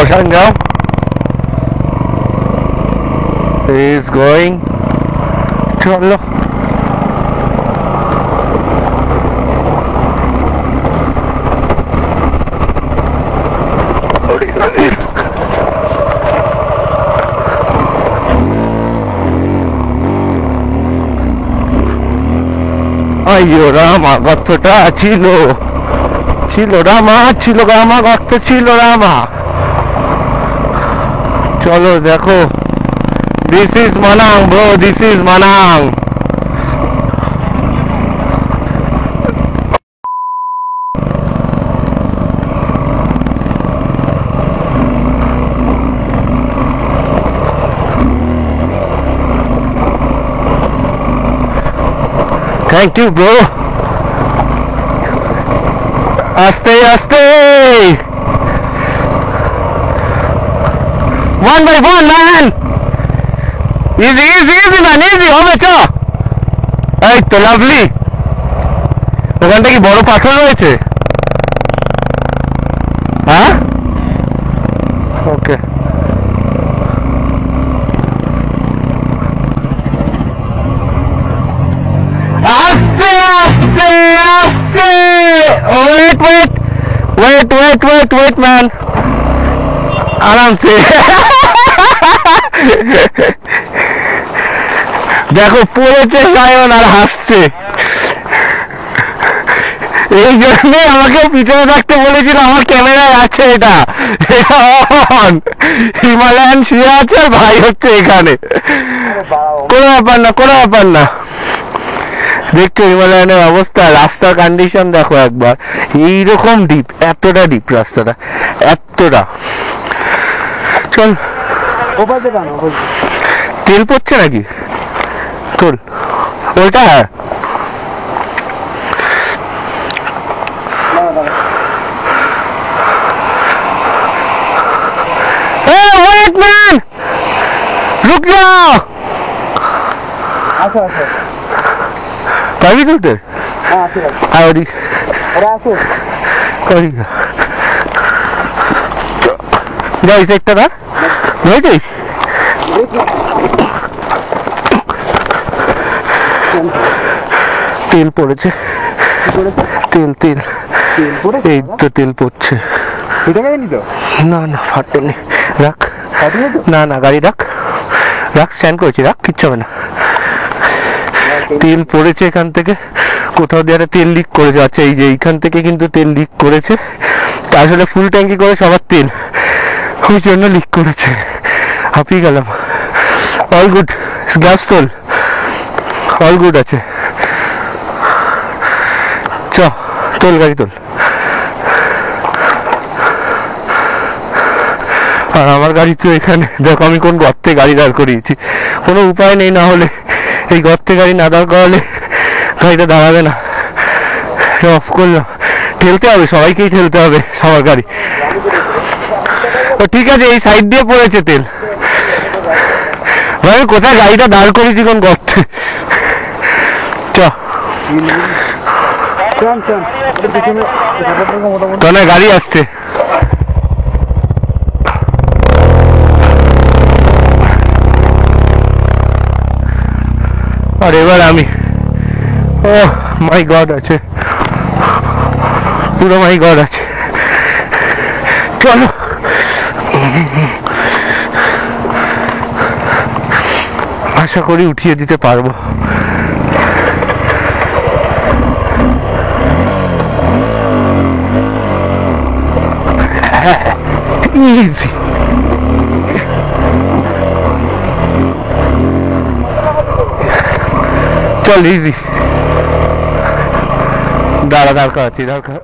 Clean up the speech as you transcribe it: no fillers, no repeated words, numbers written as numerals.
Sangam is going. চলো আইয়ো রামা গর্তটা ছিল রামা ছিল রামা গর্ত ছিল রামা। চলো দেখো, this is Manang bro, this is Manang. Thank you bro. আস্তে আস্তে, 1 by 1 man, easy easy easy man, easy হবে। চ এই তো লাভলি। ওখানটা কি বড় পাথর রয়েছে? হ্যাঁ ওকে। আস্তে আস্তে আস্তে, wait wait wait wait wait wait man, আরামসে। দেখো পড়েছে সায়ন আর হাসছে। এই জন্যে আমাকে পিছনে থাকতে বলেছিল, আমার ক্যামেরায় আছে এটা, হিমালয়ান শুয়ে আছে আর ভাই হচ্ছে এখানে। কোনো ব্যাপার না, কোনো ব্যাপার না। দেখছো হিমালয়ানের অবস্থা, রাস্তার কন্ডিশন দেখো একবার, এইরকম ডিপ, এতটা ডিপ রাস্তাটা, এতটা। চল, তেল পড়ছে নাকি? চল ওইটা, ওয়েট ম্যান, রুক যাও। আচ্ছা আচ্ছা, পারবি তুলতে? হ্যাঁ ঠিক আছে। আর ওদিক ওরা আসো, ওদিক যাই, একটা না বুঝেছিস? তেল পড়েছে, তেল তেল, এই তো তেল পড়ছে। না না ফাটেনি, রাখ। না না গাড়ি রাখ, রাখ, স্ট্যান্ড করেছি, রাখ, কিচ্ছু হবে না। তেল পড়েছে এখান থেকে, কোথাও দিয়ে একটা তেল লিক করেছে। আচ্ছা এই যে এইখান থেকে কিন্তু তেল লিক করেছে, আসলে ফুল ট্যাঙ্কি করে সবার তেল, ওই জন্য লিক করেছে। হাঁপিয়ে গেলাম। অল গুড, গ্যাস তোল, অল গুড আছে। চ তোল, গাড়ি তোল। আর আমার গাড়ি তো এখানে, দেখো আমি কোন গর্তে গাড়ি দাঁড় করিয়েছি, কোনো উপায় নেই, না হলে এই গর্তে গাড়ি না দাঁড় করালে গাড়িটা দাঁড়াবে না। অফ করলাম, ঠেলতে হবে, সবাইকেই ঠেলতে হবে সবার গাড়ি। ও ঠিক আছে, এই সাইড দিয়ে পড়েছে তেল। ভাই কোথায় গাড়িটা দাঁড় করেছি, কোন গর্তে। চ গাড়ি আসছে। আর এবার আমি, ও মাই গড আছে, পুরো মাই গড আছে। চলো, আশা করি উঠিয়ে দিতে পারবো। ইজি, চল ইজি। দাঁড়া, দাঁড় করাচ্ছি, দাঁড় করা।